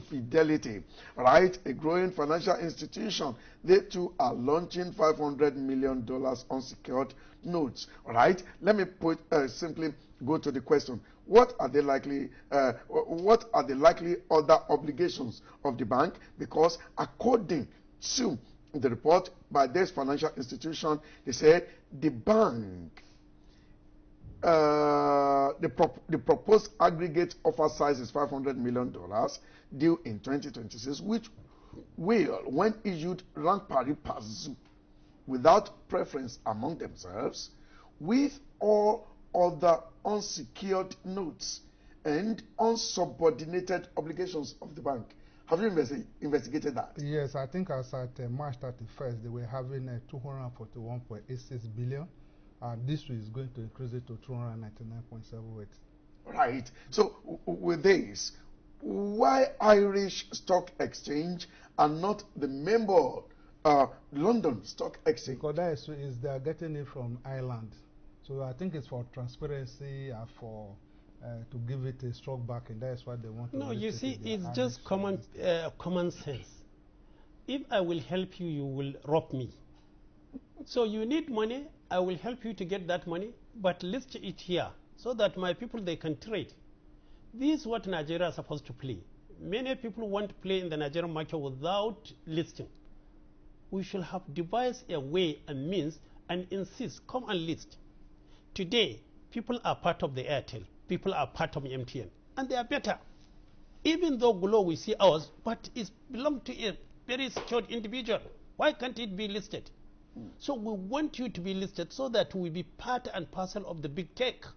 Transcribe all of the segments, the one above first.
Fidelity, right? A growing financial institution. They too are launching $500 million unsecured notes, right? Let me put simply go to the question. What are the likely other obligations of the bank? Because according to the report by this financial institution, they said the bank, the proposed aggregate offer size is $500 million due in 2026, which will, when issued rank pari passu without preference among themselves, with all other unsecured notes and unsubordinated obligations of the bank. Have you investigated that? Yes, I think as at March 31st, they were having 241.86 billion. This is going to increase it to 299.78. Right. So with this, why Irish Stock Exchange and not the member London Stock Exchange? Because that is they are getting it from Ireland. So I think it's for transparency and for to give it a strong backing. That's why they want to. No, you see, it's just common sense. If I will help you, you will rob me. So you need money, I will help you to get that money, but list it here so that my people, they can trade. This is what Nigeria is supposed to play. Many people want to play in the Nigerian market without listing. We should have devised a way and means and insist, come and list. Today, people are part of the Airtel. People are part of MTN, and they are better. Even though Glo we see ours, but it belongs to a very secured individual. Why can't it be listed? So we want you to be listed so that we be part and parcel of the big cake.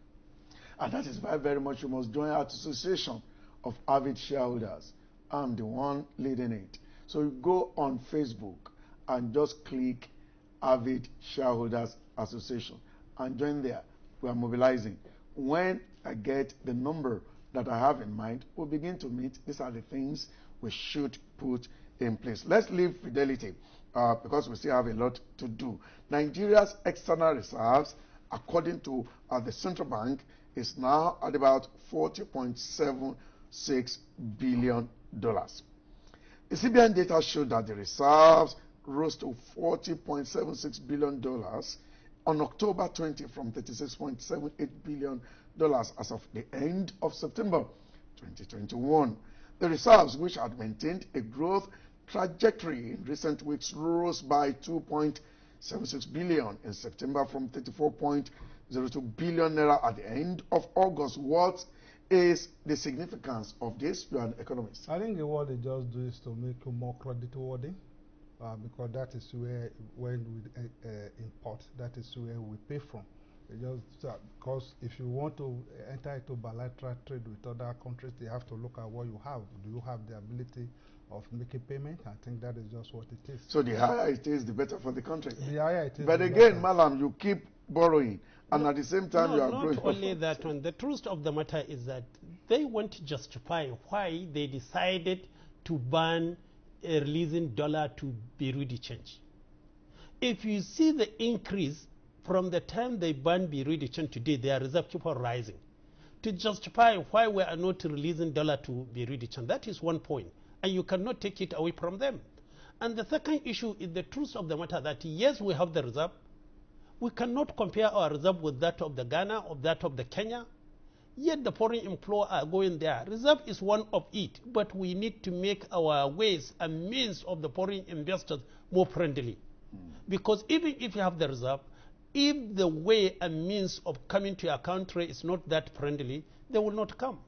And that is why very much you must join our association of avid shareholders. I'm the one leading it. So you go on Facebook and just click Avid Shareholders Association and join there. We are mobilizing. When I get the number that I have in mind, we'll begin to meet. These are the things we should put in place. Let's leave Fidelity because we still have a lot to do. Nigeria's external reserves, according to the central bank, is now at about $40.76 billion. The CBN data showed that the reserves rose to $40.76 billion on October 20 from $36.78 billion as of the end of September 2021. The reserves, which had maintained a growth trajectory in recent weeks, rose by 2.76 billion in September from 34.02 billion naira at the end of August. What is the significance of this? You are an economist. I think what they just do is to make you more creditworthy. Because that is where, when we import, that is where we pay from. Because if you want to enter into bilateral trade with other countries, they have to look at what you have. Do you have the ability of making payment? I think that is just what it is. So the higher it is, the better for the country. The higher it is. But again, Malam, you keep borrowing, and at the same time you are growing. Not only that one. The truth of the matter is that they want to justify why they decided to ban releasing dollar to Burundi change. If you see the increase from the time they banned Burundi change today, their reserve keep on rising. To justify why we are not releasing dollar to Burundi change, that is one point, and you cannot take it away from them. And the second issue is the truth of the matter that yes, we have the reserve. We cannot compare our reserve with that of the Ghana or that of the Kenya. Yet the foreign employer are going there. Reserve is one of it, but we need to make our ways and means of the foreign investors more friendly. Because even if you have the reserve, if the way and means of coming to your country is not that friendly, they will not come.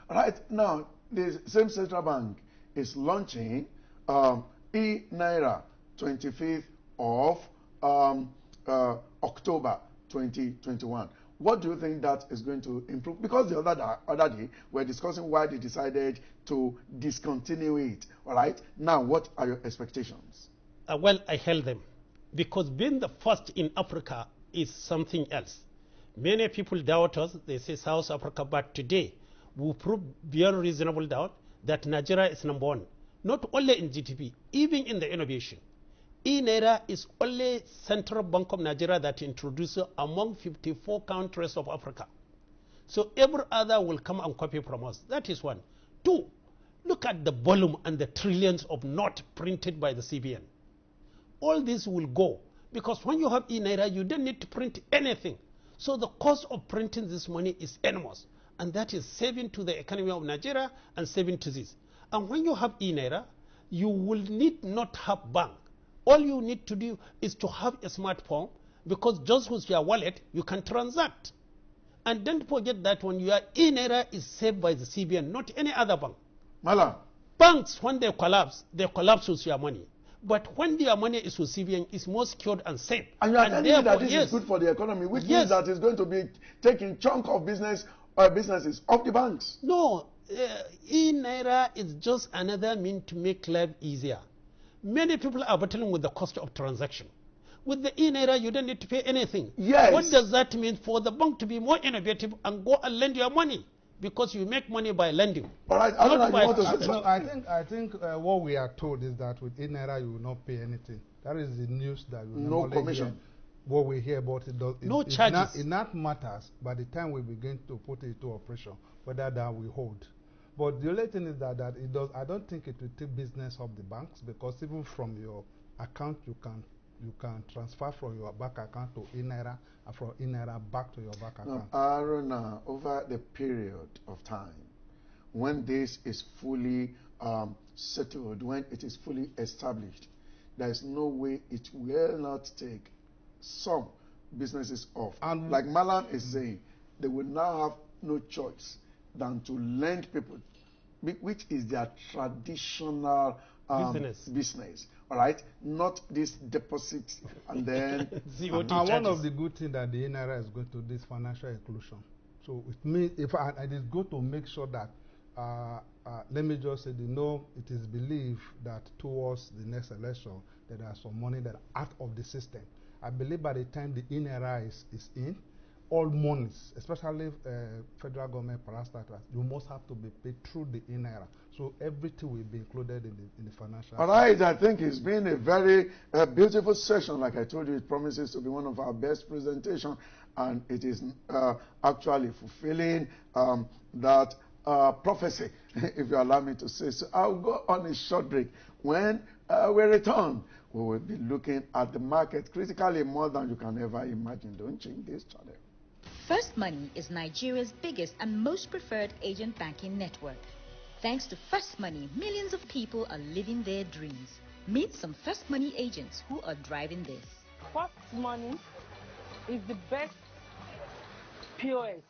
Right now, the same central bank is launching e-Naira 25th of October 2021. What do you think that is going to improve? Because the other day, we're discussing why they decided to discontinue it. All right. Now, what are your expectations? Well, I held them. Because being the first in Africa is something else. Many people doubt us. They say South Africa. But today, we prove beyond reasonable doubt that Nigeria is number one. Not only in GDP, even in the innovation. e-Naira is only central bank of Nigeria that introduced among 54 countries of Africa. So every other will come and copy from us. That is one. Two, Look at the volume and the trillions of note printed by the CBN. All this will go, because when you have e-Naira, you don't need to print anything. So the cost of printing this money is enormous, and that is saving to the economy of Nigeria and saving to this. And when you have e-Naira, you will need not have bank. All you need to do is to have a smartphone, because just with your wallet, you can transact. And don't forget that when your e-Naira is saved by the CBN, not any other bank. Malam. Banks, when they collapse with your money. But when their money is with CBN, it's more secured and safe. And you are telling me that this is good for the economy, which means that it's going to be taking chunk of businesses off the banks. No, e-Naira is just another means to make life easier. Many people are battling with the cost of transaction. With the e-Naira, you don't need to pay anything. Yes. What does that mean? For the bank to be more innovative and go and lend your money, because you make money by lending. All right, I think what we are told is that with e-Naira you will not pay anything. That is the news that we no commission. Hear. What we hear about it does no charges. It not matters by the time we begin to put it into operation, whether that we hold. But the only thing is that it does. I don't think it will take business of the banks, because even from your account you can transfer from your bank account to e-Naira, and from e-Naira back to your bank account. No, Aruna, over the period of time, when this is fully settled, when it is fully established, there is no way it will not take some businesses off. And like Malam is saying, they will now have no choice than to lend people, which is their traditional business. All right, not this deposit and then. And one of the good things that the e-Naira is going to do is financial inclusion. So it means it is good to make sure that let me just say, it is believed that towards the next election that there are some money that are out of the system. I believe by the time the e-Naira is in, all monies, especially federal government parastatals, you must have to be paid through the e-Naira. So everything will be included in the financial. All right, I think it's been a very beautiful session. Like I told you, it promises to be one of our best presentations, and it is actually fulfilling that prophecy, if you allow me to say so. I'll go on a short break. When we return, we will be looking at the market critically more than you can ever imagine. Don't change this channel. First Money is Nigeria's biggest and most preferred agent banking network. Thanks to First Money, millions of people are living their dreams. Meet some First Money agents who are driving this. First Money is the best POS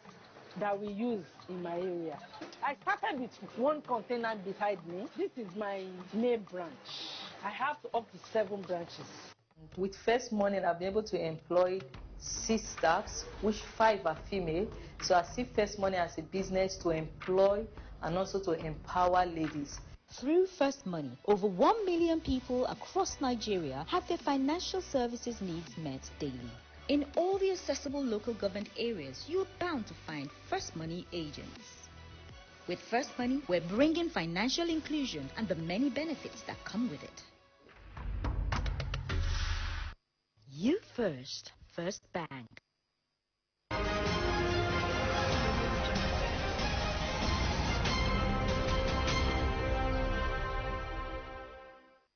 that we use in my area. I started with one container beside me. This is my main branch. I have up to 7 branches. With First Money, I've been able to employ 6 staffs, which 5 are female. So I see First Money as a business to employ and also to empower ladies. Through First Money, over 1 million people across Nigeria have their financial services needs met daily. In all the accessible local government areas, you're bound to find First Money agents. With First Money, we're bringing financial inclusion and the many benefits that come with it. You first, First Bank.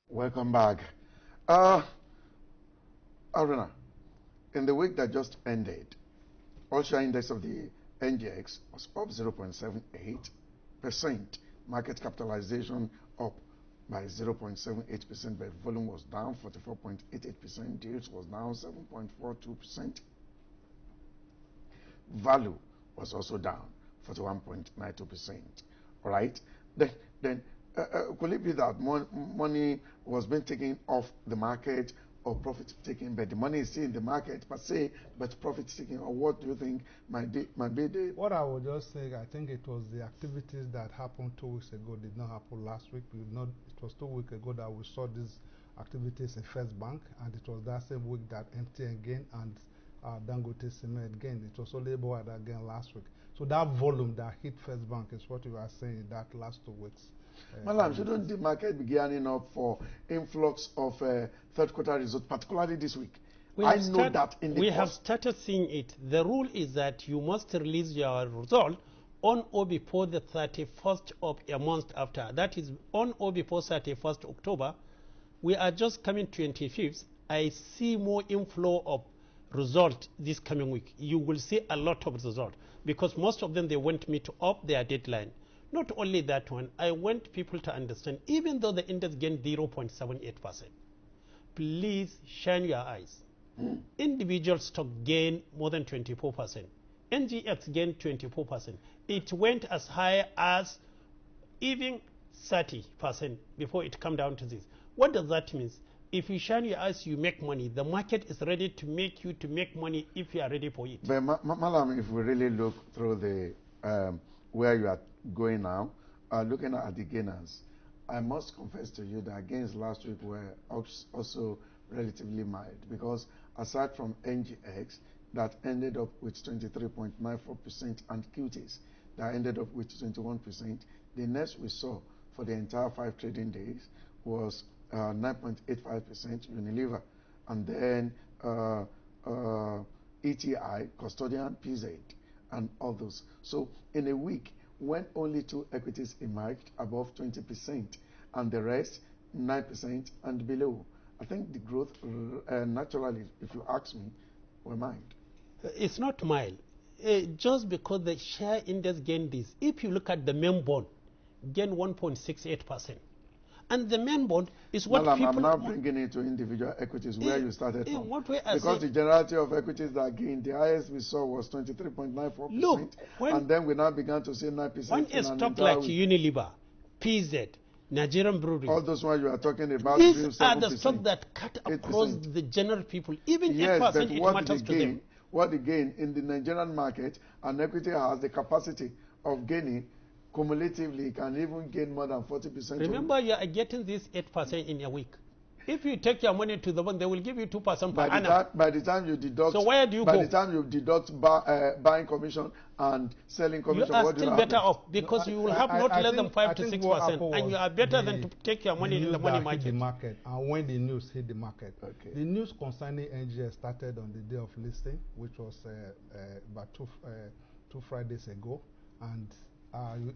Welcome back. Aruna, in the week that just ended, all-share index of the NGX was up 0.78%. Market capitalization up by 0.78%, but volume was down 44.88%. Deals was down 7.42%. Value was also down 41.92%. All right. Then could it be that money was being taken off the market, or profit taken, but the money is still in the market per se, but profit taken? Or what do you think might be the? What I would just say, I think it was the activities that happened 2 weeks ago did not happen last week. It was 2 weeks ago that we saw these activities in First Bank, and it was that same week that MTN gained and Dangote Cement gained. It was only about again last week. So that volume that hit First Bank is what you are saying that last 2 weeks. Malam, shouldn't the market be gearing up for influx of third quarter results, particularly this week? We have started seeing it. The rule is that you must release your result on or before the 31st of a month after, that is on or before 31st October, we are just coming 25th, I see more inflow of result this coming week. You will see a lot of result because most of them, they want me to up their deadline. Not only that one, I want people to understand, even though the index gained 0.78%, please shine your eyes. Individual stock gained more than 24%. NGX gained 24%. It went as high as even 30% before it come down to this. What does that mean? If you shine your eyes, you make money. The market is ready to make you to make money if you are ready for it. But Malam, if we really look through the where you are going now, looking at the gainers, I must confess to you that gains last week were also relatively mild, because aside from NGX that ended up with 23.94% and QTs that ended up with 21%, the next we saw for the entire 5 trading days was 9.85% Unilever, and then ETI, Custodian, PZ, and others. So in a week, when only 2 equities emerged above 20%, and the rest 9% and below, I think the growth naturally, if you ask me, were mild. It's not mild. Just because the share index gained this, if you look at the main bond, gained 1.68%. And the main bond is what Malam, people... I'm now bringing it to individual equities where you started from. What way because the generality of equities that gained, the highest we saw was 23.94%. And then we now began to see 9%. When a stock like Unilever, PZ, Nigerian Brewery, all those ones you are talking about, these are the stocks that cut across 8%. The general people. Even 8%, it matters to them. What they gain in the Nigerian market, an equity has the capacity of gaining cumulatively, can even gain more than 40%. Remember, you are getting this 8% in a week. If you take your money to the bank, they will give you 2% per annum. By the time you deduct, so where do you go? By the time you deduct buying commission and selling commission, you are still better off, because you will have not less than 5 to 6%, and you are better than to take your money in the money market. The market. And when the news hit the market, the news concerning NGX started on the day of listing, which was about two Fridays ago, and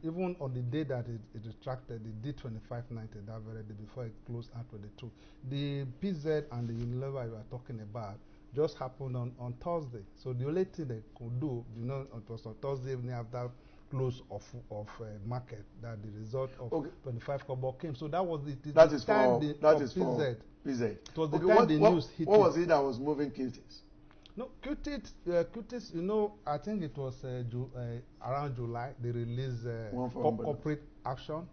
even on the day that it retracted, it did 25.90 that very day before it closed at 22. The PZ and the Unilever you are talking about just happened on Thursday. So the only thing they could do, it was on Thursday evening after close of market that the result of 25 kobo came. So that was the that is time for PZ. It was the time the news hit. What was it that was moving QTs? No, QTs, I think it was around July, they released corporate action,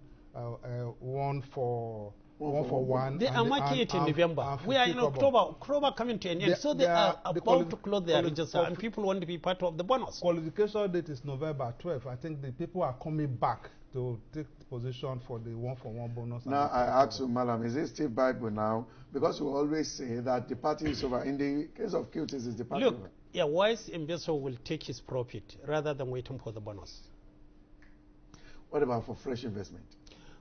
one for one. They are marking it in November. We are in October coming to an end, so they are about to close their register, and people want to be part of the bonus. Qualification date is November 12th. I think the people are coming back to take position for the one-for-one bonus. Now I ask you, Malam, is it still Bible now? Because we always say that the party is over. In the case of QTs, is the party over? Look, a wise investor will take his profit rather than waiting for the bonus. What about for fresh investment?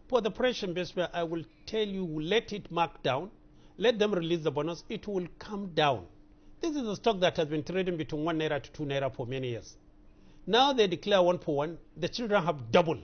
For the fresh investment, I will tell you, let it mark down. Let them release the bonus. It will come down. This is a stock that has been trading between 1 naira to 2 naira for many years. Now they declare 1 for 1. The children have doubled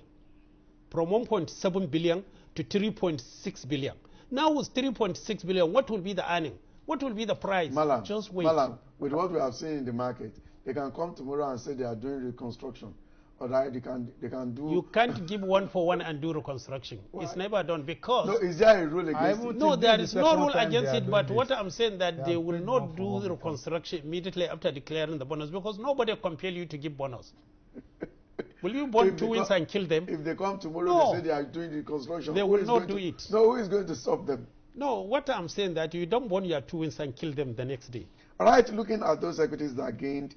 from 1.7 billion to 3.6 billion. Now with 3.6 billion, what will be the earning? What will be the price? Malam, just wait. Malam, with what we have seen in the market, they can come tomorrow and say they are doing reconstruction. Or they can do... You can't give 1 for 1 and do reconstruction. Why? It's never done, because... No, is there a rule against it? No, there is no rule against it, but what I'm saying that they will not do the reconstruction immediately after declaring the bonus, because nobody will compel you to give bonus. Will you burn twins and kill them? If they come tomorrow, they say they are doing reconstruction. They will not do it. No, who is going to stop them? No, what I'm saying that you don't burn your twins and kill them the next day. All right, looking at those equities that gained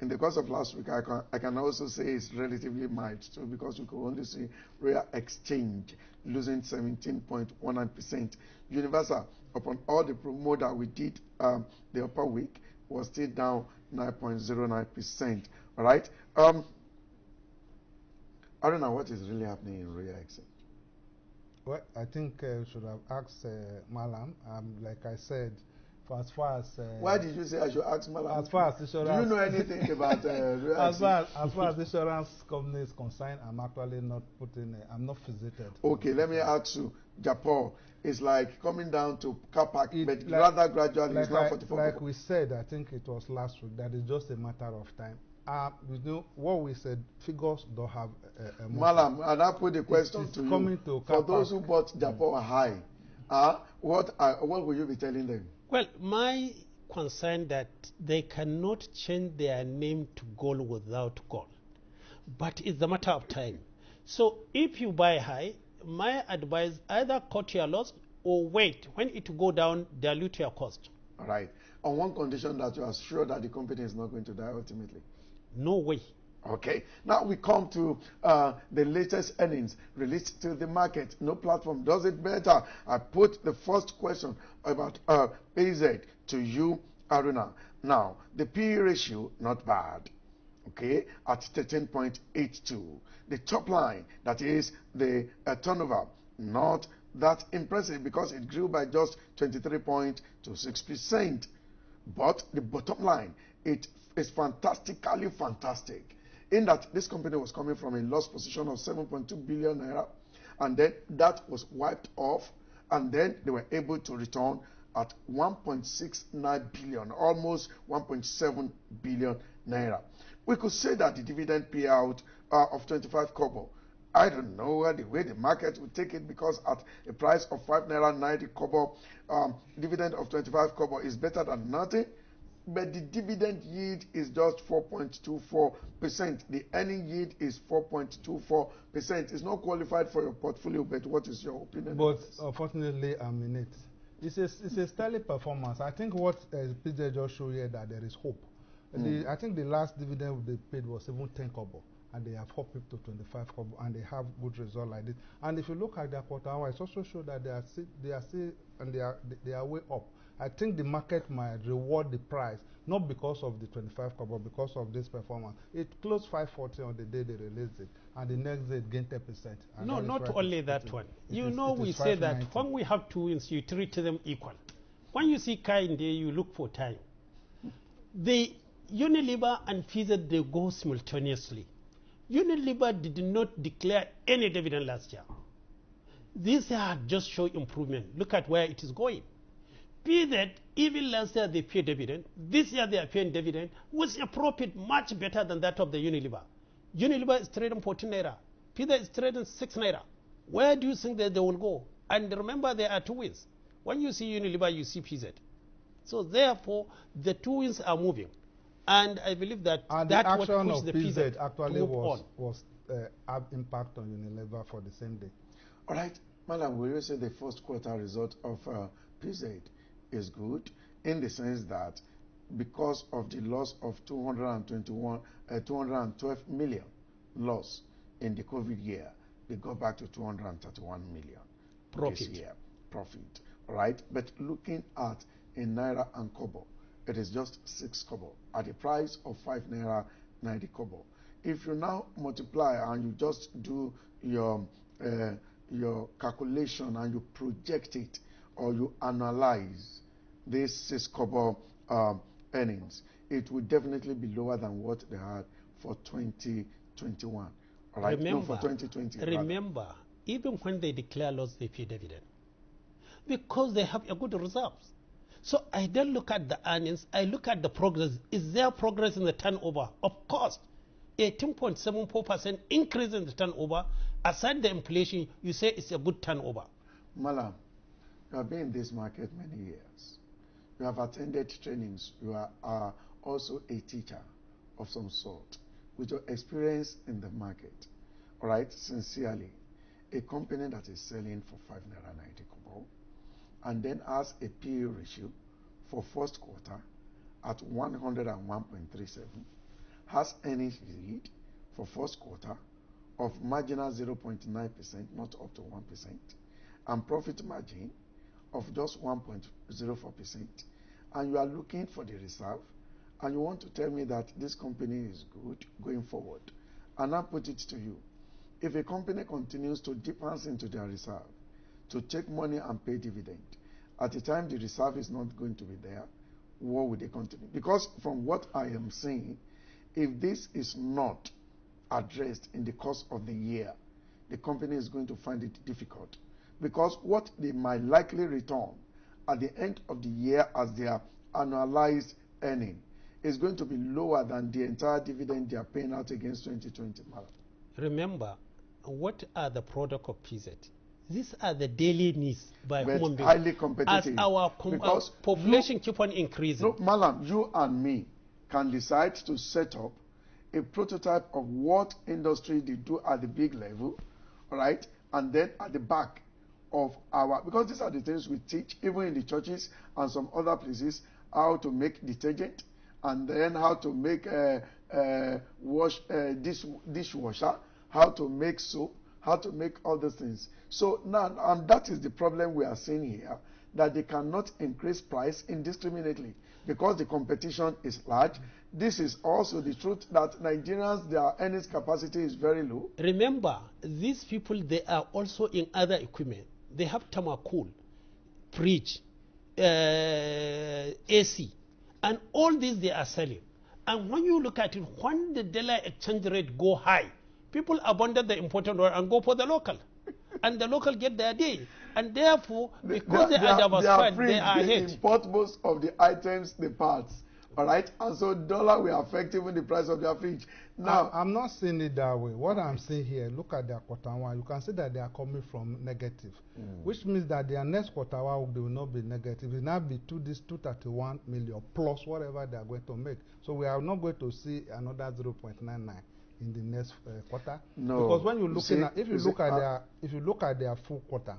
in the course of last week, I can also say it's relatively mild too, because we could only see Royal Exchange losing 17.19%. Universal, upon all the promo that we did the upper week, was still down 9.09%. All right. I don't know what is really happening in Royal Exchange. Well, I think we should have asked Malam. Like I said, for as far as Why did you say I should ask Malam? as far as insurance, do you know anything about real as far estate? as far as insurance company is concerned, I'm actually not putting. I'm not visited. Okay, let me ask you, Japan is like coming down to car park, but Like- rather gradually. It's now 44. like we said, I think it was last week, that is just a matter of time. You know what we said, figures don't have a Malam, and I put the question it's to you. coming to For car those park. who bought Japan high, what will you be telling them? Well, my concern that they cannot change their name to gold without gold, but it's a matter of time. So if you buy high, my advice, either cut your loss or wait. When it go down, dilute your cost. All right. On one condition, that you are sure that the company is not going to die ultimately. No way. Okay. Now we come to the latest earnings released to the market. No platform does it better. I put the first question about PZ to you, Aruna. Now, the PE ratio, not bad. Okay, at 13.82. The top line, that is the turnover, not that impressive because it grew by just 23.26%. But the bottom line, it is fantastically fantastic, in that this company was coming from a loss position of 7.2 billion naira, and then that was wiped off, and then they were able to return at 1.69 billion, almost 1.7 billion naira. We could say that the dividend payout of 25 kobo, I don't know the way the market would take it, because at a price of 5 naira 90 kobo, dividend of 25 kobo is better than nothing. But the dividend yield is just 4.24%. The earning yield is 4.24%. It's not qualified for your portfolio, but what is your opinion? But unfortunately, I'm in it. It's a sterling performance. I think what PJ just showed here, that there is hope. I think the last dividend they paid was even 10 kobo, and they have hopped up to 25 kobo, and they have good result like this. And if you look at their quarter hour, it also shows that they are still and they are way up. I think the market might reward the price, not because of the 25 kobo, because of this performance. It closed 540 on the day they released it, and the next day it gained 10%. No, not only that one. You know, we say that when we have two wins, you treat them equal. When you see kind, you look for time. The Unilever and PZ, they go simultaneously. Unilever did not declare any dividend last year. This year just show improvement. Look at where it is going. PZ, even last year they paid dividend. This year they are paying dividend with a profit much better than that of the Unilever. Unilever is trading 14 naira. PZ is trading 6 naira. Where do you think that they will go? And remember, there are two wins. When you see Unilever, you see PZ. So therefore, the two wins are moving. And I believe that and that the action what of pushed the PZ actually on. was have impact on Unilever for the same day. All right, Malam, will you say the first quarter result of PZ is good, in the sense that because of the loss of 212 million loss in the COVID year, they got back to 231 million Profit. this year profit. All right, but looking at in naira and kobo, it is just 6 kobo at the price of 5 naira 90 kobo. If you now multiply and you just do your calculation and you project it, or you analyze this 6 kobo earnings, it will definitely be lower than what they had for 2021. All right, Remember, no, for 2020. Remember, even when they declare loss, they pay dividend because they have a good results. So I don't look at the earnings, I look at the progress. Is there progress in the turnover? Of course. 18.74% increase in the turnover. Aside the inflation, you say it's a good turnover. Malam, you have been in this market many years. You have attended trainings. You are also a teacher of some sort, with your experience in the market. All right, sincerely, a company that is selling for 5 naira 90 kobo and then has a PE ratio for first quarter at 101.37, has earnings yield for first quarter of marginal 0.9%, not up to 1%, and profit margin of just 1.04%, and you are looking for the reserve, and you want to tell me that this company is good going forward, and I put it to you, if a company continues to dip into their reserve, to take money and pay dividend, at the time the reserve is not going to be there, what would they continue? Because from what I am saying, if this is not addressed in the course of the year, the company is going to find it difficult. Because what they might likely return at the end of the year as their annualized earning is going to be lower than the entire dividend they are paying out against 2020. Remember, what are the product of PZ? These are the daily needs by But human beings. highly competitive. As our population keep on increasing. No, Malam, you and me can decide to set up a prototype of what industry they do at the big level, all right, and then at the back of our, because these are the things we teach even in the churches and some other places, how to make detergent, and then how to make dishwasher, how to make soap, how to make all those things. So now, and that is the problem we are seeing here, that they cannot increase price indiscriminately because the competition is large. This is also the truth that Nigerians, their earnings capacity is very low. Remember, these people, they are also in other equipment. They have Thermocool, fridge, AC, and all these they are selling. And when you look at it, when the dollar exchange rate go high, people abandon the imported one and go for the local. And the local get their day. And therefore, because they are diversified, they are ahead. They import most of the items, the parts. All right? And so dollar will affect even the price of their fridge. Now, I'm not seeing it that way. What I'm saying here, look at their quarter one. You can see that they are coming from negative, which means that their next quarter one will not be negative. It will now be 231 million plus whatever they are going to make. So we are not going to see another 0.99 in the next quarter. No. Because when you look at, if you look at their full quarter,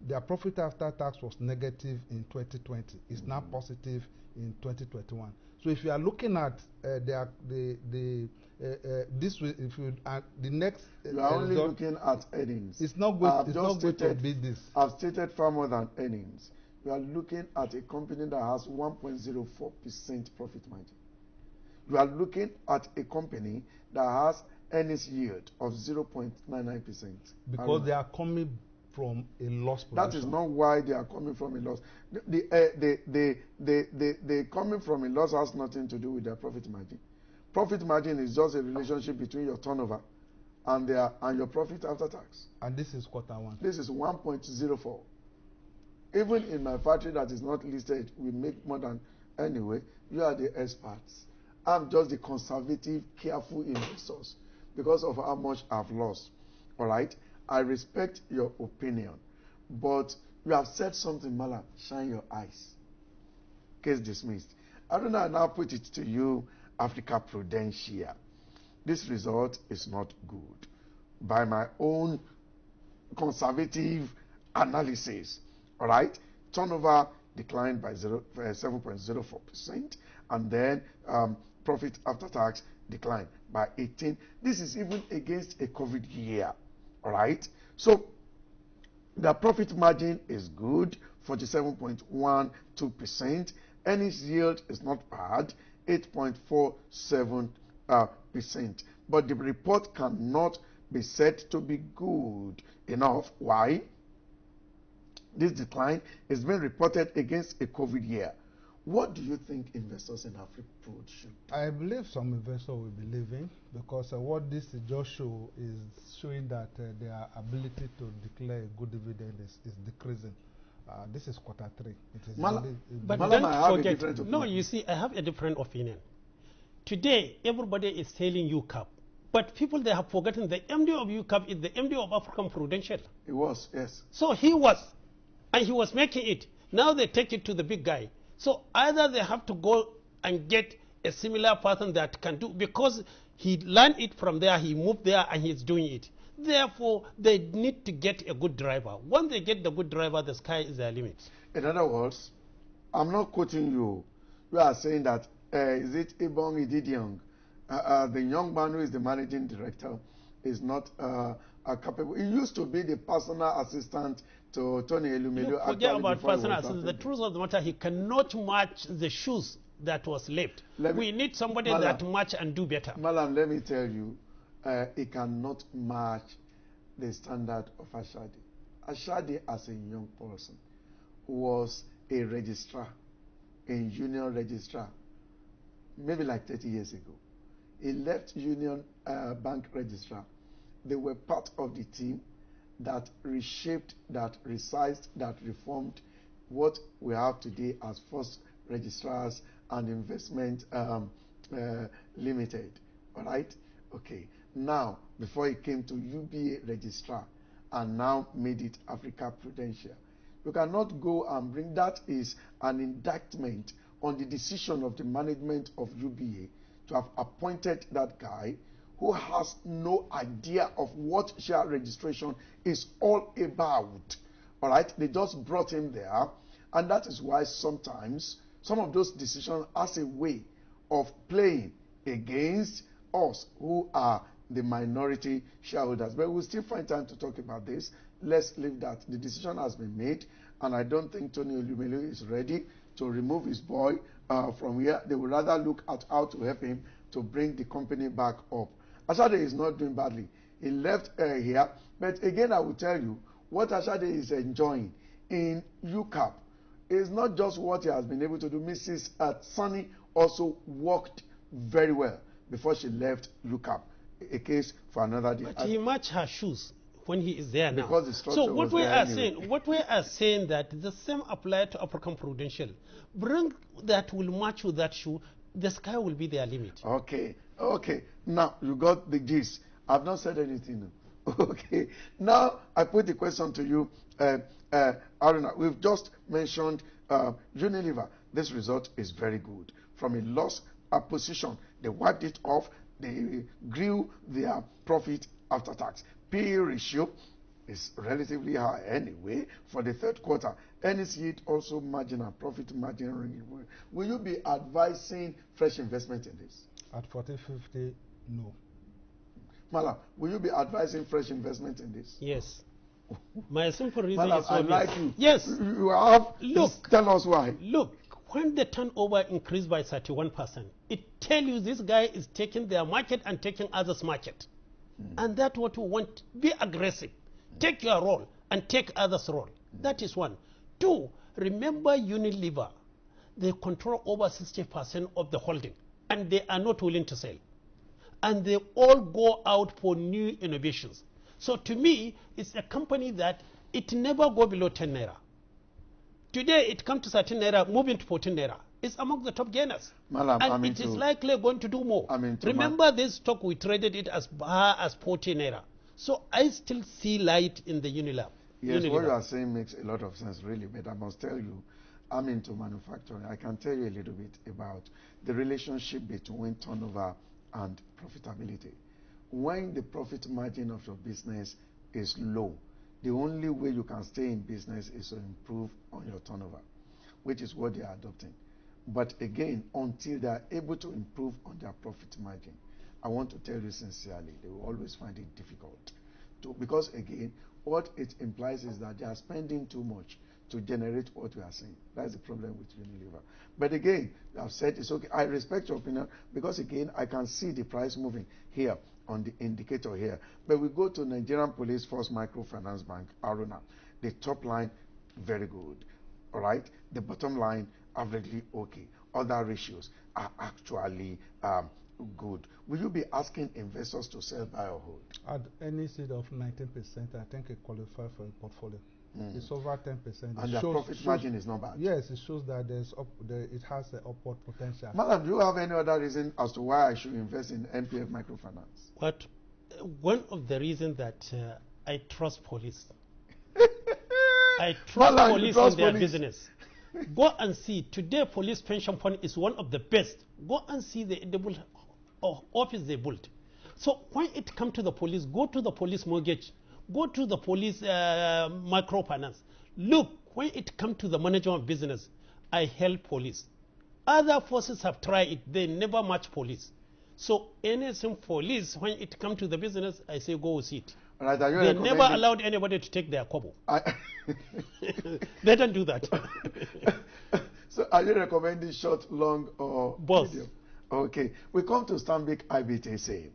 their profit after tax was negative in 2020. It's now positive in 2021. So if you are looking at this way, if you the next you are only looking at earnings. It's not going. It's not going to be this. I've stated far more than earnings. You are looking at a company that has 1.04% profit margin. You are looking at a company that has earnings yield of 0.99%. Because they are coming from a loss position. That is not why they are coming from a loss. The coming from a loss has nothing to do with their profit margin. Profit margin is just a relationship between your turnover and your profit after tax. And this is quarter one. This is 1.04. Even in my factory that is not listed, we make more than anyway. You are the experts. I'm just the conservative, careful investors because of how much I've lost. All right? I respect your opinion, but you have said something, Malam. Shine your eyes. Case dismissed. I don't know. I now put it to you, Africa Prudential. This result is not good. By my own conservative analysis, all right, turnover declined by 7.04%, and then profit after tax declined by 18%. This is even against a COVID year. All right, so the profit margin is good, 47.12%. Earnings yield is not bad, 8.47%. But the report cannot be said to be good enough. Why? This decline is being reported against a COVID year. What do you think investors in AfriProd should do? I believe some investors will be leaving because what this just show is showing that their ability to declare a good dividend is decreasing. This is quarter three. It is but don't forget, no, you see, I have a different opinion. Today, everybody is selling UCAP, but people, they have forgotten the MD of UCAP is the MD of African Prudential. He was, yes. So he was, and he was making it. Now they take it to the big guy. So either they have to go and get a similar person that can do, because he learned it from there, he moved there, and he's doing it. Therefore, they need to get a good driver. Once they get the good driver, the sky is their limit. In other words, I'm not quoting you. You are saying that, is it Ibong Ididiong, the young man who is the managing director, is not capable. He used to be the personal assistant to Tony Elumelu. Forget about personal assistant. The truth of the matter, he cannot match the shoes that was left. We need somebody that match and do better. Malam, let me tell you, he cannot match the standard of Ashadi. Ashadi, as a young person, was a registrar, a union registrar, maybe like 30 years ago. He left Union Bank registrar. They were part of the team that reshaped, that resized, that reformed what we have today as First Registrars and Investment Limited. All right? Okay. Now, before he came to UBA registrar and now made it Africa Prudential. You cannot go and bring, that is an indictment on the decision of the management of UBA to have appointed that guy who has no idea of what share registration is all about. All right? They just brought him there, and that is why sometimes some of those decisions as a way of playing against us who are the minority shareholders. But we'll still find time to talk about this. Let's leave that. The decision has been made, and I don't think Tony Elumelu is ready to remove his boy from here. They would rather look at how to help him to bring the company back up. Ashade is not doing badly. He left here. But again, I will tell you, what Ashade is enjoying in UCAP is not just what he has been able to do. Mrs. Sunny also worked very well before she left UCAP. A case for another day. But he matched her shoes when he is there now. Because the structure so what was we there are anyway. saying, what we are saying that the same apply to African Prudential. Bring that will match with that shoe. The sky will be their limit. Okay, okay. Now you got the gist. I've not said anything. Okay. Now I put the question to you, Aruna. We've just mentioned Unilever. This result is very good. From a loss position, they wiped it off. They grew their profit after tax. PE ratio is relatively high anyway for the third quarter. Earnings yield also margin and profit margin. Will you be advising fresh investment in this? At 40.50, no. Malam, will you be advising fresh investment in this? Yes. My simple reason Malam, is I obvious. like you. Yes. You have. Look. Tell us why. Look, when the turnover increased by 31%, it tells you this guy is taking their market and taking others' market. And that's what we want. Be aggressive. Take your role and take others' role. That is one. Two, remember Unilever. They control over 60% of the holding, and they are not willing to sell. And they all go out for new innovations. So to me, it's a company that it never go below 10 naira. Today it comes to 13 naira, moving to 14 naira. It's among the top gainers. Malam, and it is likely going to do more. Remember this stock, we traded it as high as 14 naira. So I still see light in the Unilever. Yes, what you are saying makes a lot of sense, really. But I must tell you, I'm into manufacturing. I can tell you a little bit about the relationship between turnover and profitability. When the profit margin of your business is low, the only way you can stay in business is to improve on your turnover, which is what they are adopting. But again, until they are able to improve on their profit margin, I want to tell you sincerely, they will always find it difficult. Because again, what it implies is that they are spending too much to generate what we are saying. That's the problem with Unilever. But again, I've said it's okay. I respect your opinion because again, I can see the price moving here on the indicator here. But we go to Nigerian Police First Microfinance Bank, Aruna. The top line, very good. All right. The bottom line, averagely okay. Other ratios are actually good. Will you be asking investors to sell, buy, or hold? At any stage of 19%, I think it qualifies for a portfolio. It's over 10%. And the profit margin is not bad. Yes, it shows that it has the upward potential. Madam, do you have any other reason as to why I should invest in NPF Microfinance? What? One of the reasons that I trust police. I trust police in their business. Go and see. Today, police pension fund is one of the best. Go and see the office they built. So when it comes to the police, go to the police mortgage. Go to the police microfinance. Look, when it comes to the management of business, I help police. Other forces have tried it. They never match police. So anything police, when it comes to the business, I say go see it. Right, they never allowed anybody to take their kobo. They don't do that. So are you recommending short, long, or both? Medium? Okay. We come to Stanbic IBTC.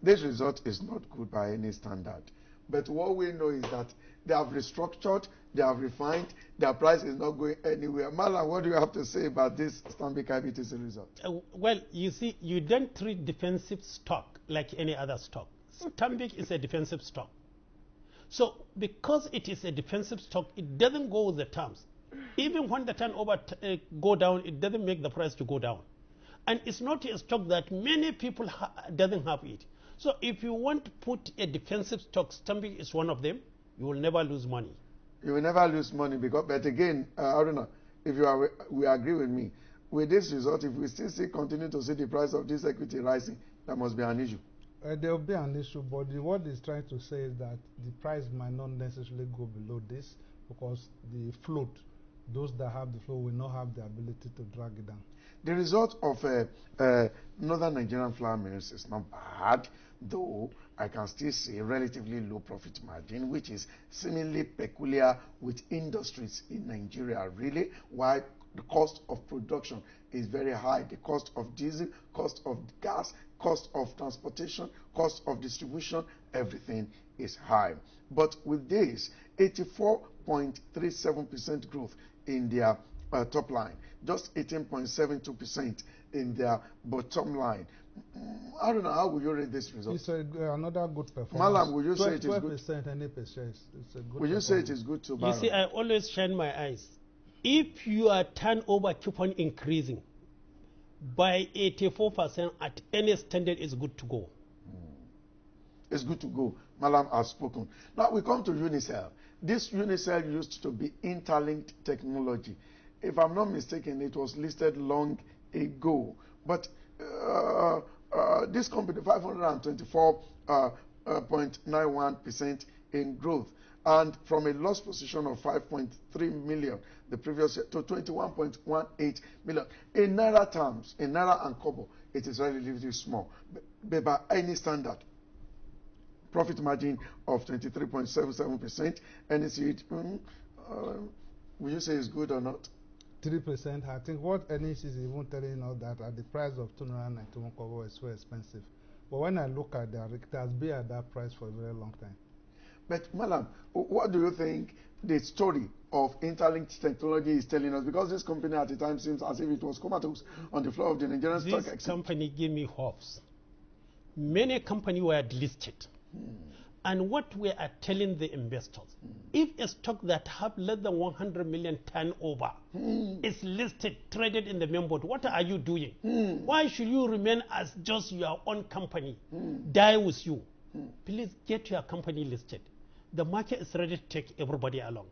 This result is not good by any standard. But what we know is that they have restructured, they have refined, their price is not going anywhere. Malam, what do you have to say about this Stanbic IBTC result? Well, you see, you don't treat defensive stock like any other stock. Stanbic is a defensive stock. So because it is a defensive stock, it doesn't go with the terms. Even when the turnover go down, it doesn't make the price to go down. And it's not a stock that many people doesn't have it. So if you want to put a defensive stock, Stanbic is one of them. You will never lose money. You will never lose money because, but again, I don't know if we agree with me. With this result, if we still continue to see the price of this equity rising, there must be an issue. There will be an issue, but what he's trying to say is that the price might not necessarily go below this because the float, those that have the float will not have the ability to drag it down. The result of Northern Nigerian flour mills is not bad, though I can still see relatively low profit margin, which is seemingly peculiar with industries in Nigeria, really, why the cost of production is very high. The cost of diesel, cost of gas, cost of transportation, cost of distribution, everything is high. But with this, 84.37% growth in their top line, just 18.72% in their bottom line. I don't know, how will you rate this result? It's another good performance. Malam, would you say it is good? 12% and 8%. It's a good. Would you say it is good to buy? You see, I always shine my eyes. If your turnover keep on increasing by 84% at any standard, is good to go. It's good to go. Malam has spoken. Now we come to Unicell. This Unicell used to be interlinked technology. If I'm not mistaken, it was listed long ago. But this company, 524.91% in growth, and from a loss position of 5.3 million the previous year to 21.18 million. In Naira terms, in Naira and Kobo, it is relatively small. But by any standard, profit margin of 23.77%, and it's will you say it's good or not? 3%. I think what NEC is even telling us that at the price of 291 Kobo is so expensive. But when I look at that, it has been at that price for a very long time. But Malam, what do you think the story of interlinked technology is telling us? Because this company at the time seems as if it was comatose on the floor of the Nigerian stock exchange. This company gave me hopes. Many companies were delisted. And what we are telling the investors, if a stock that have less than 100 million turnover is listed, traded in the main board, what are you doing? Why should you remain as just your own company, die with you? Please get your company listed. The market is ready to take everybody along.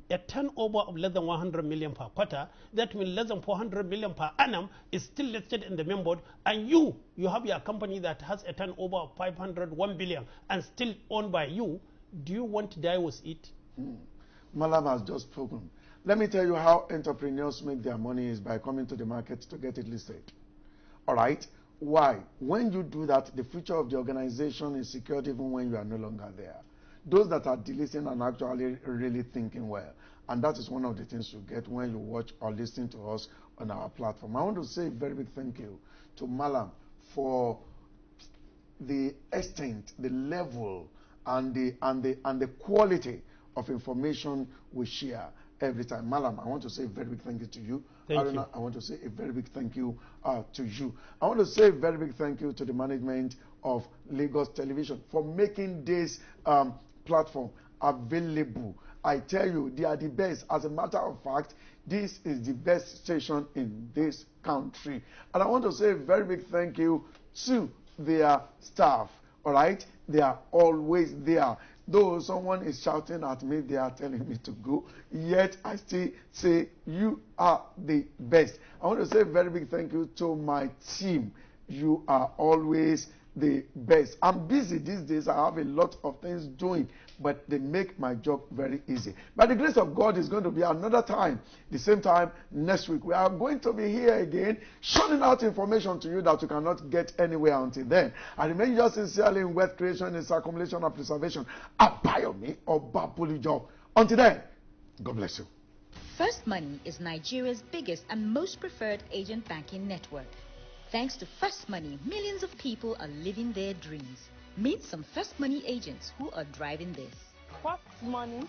A turnover of less than 100 million per quarter, that means less than 400 million per annum, is still listed in the main board, and you have your company that has a turnover of 501 billion and still owned by you. Do you want to die with it? Malam has just spoken. Let me tell you how entrepreneurs make their money is by coming to the market to get it listed. All right? Why? When you do that, the future of the organization is secured even when you are no longer there. Those that are delisting are actually really thinking well. And that is one of the things you get when you watch or listen to us on our platform. I want to say a very big thank you to Malam for the extent, the level, and the quality of information we share every time. Malam, I want to say a very big thank you to you. Thank you. I want to say a very big thank you to you. I want to say a very big thank you to the management of Lagos Television for making this platform available. I tell you, they are the best. As a matter of fact, this is the best station in this country. And I want to say a very big thank you to their staff. All right? They are always there. Though someone is shouting at me, they are telling me to go, yet I still say you are the best. I want to say a very big thank you to my team. You are always the best. I'm busy these days. I have a lot of things doing, but they make my job very easy. By the grace of God, it's going to be another time, the same time next week. We are going to be here again, showing out information to you that you cannot get anywhere until then. I remain yours sincerely in wealth creation, in accumulation and preservation. Abayomi Obapulijo. Until then, God bless you. First Money is Nigeria's biggest and most preferred agent banking network. Thanks to First Money, millions of people are living their dreams. Meet some First Money agents who are driving this. First Money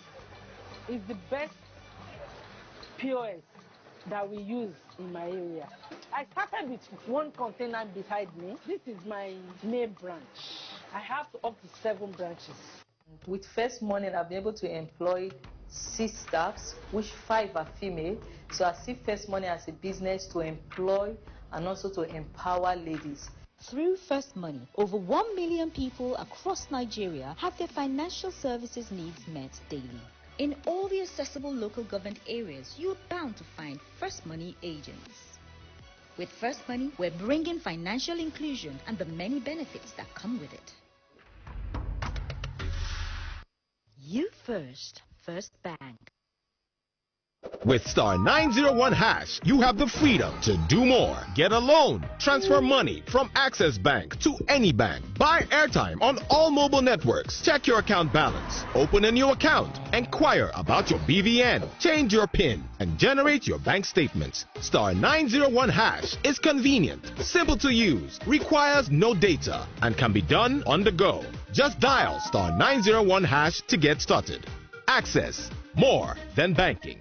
is the best POS that we use in my area. I started with one container beside me. This is my main branch. I have up to 7 branches. With First Money, I've been able to employ 6 staffs, which 5 are female. So I see First Money as a business to employ and also to empower ladies. Through First Money, over 1 million people across Nigeria have their financial services needs met daily. In all the accessible local government areas, you're bound to find First Money agents. With First Money, we're bringing financial inclusion and the many benefits that come with it. You first, First Bank. With star 901 hash, you have the freedom to do more. Get a loan, transfer money from Access Bank to any bank, buy airtime on all mobile networks, check your account balance, open a new account, inquire about your BVN, change your PIN, and generate your bank statements. Star 901 hash is convenient, simple to use, requires no data, and can be done on the go. Just dial star 901 hash to get started. Access, more than banking.